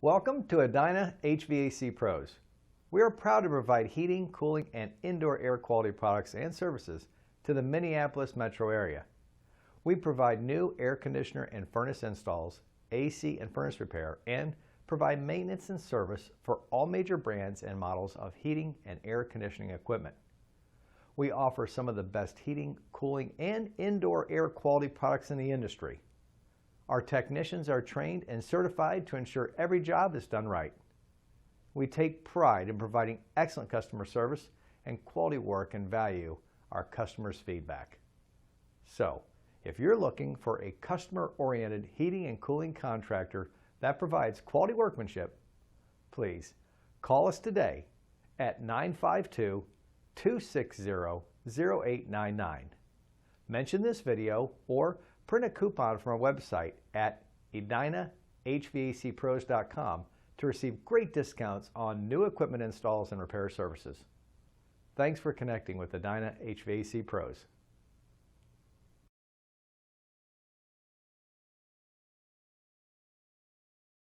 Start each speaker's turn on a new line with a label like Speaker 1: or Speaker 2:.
Speaker 1: Welcome to Edina HVAC Pros. We are proud to provide heating, cooling, and indoor air quality products and services to the Minneapolis metro area. We provide new air conditioner and furnace installs, AC and furnace repair, and provide maintenance and service for all major brands and models of heating and air conditioning equipment. We offer some of the best heating, cooling, and indoor air quality products in the industry. Our technicians are trained and certified to ensure every job is done right. We take pride in providing excellent customer service and quality work and value our customers' feedback. So, if you're looking for a customer-oriented heating and cooling contractor that provides quality workmanship, please call us today at 952-260-0899. Mention this video or print a coupon from our website at edinahvacpros.com to receive great discounts on new equipment installs and repair services. Thanks for connecting with Edina HVAC Pros.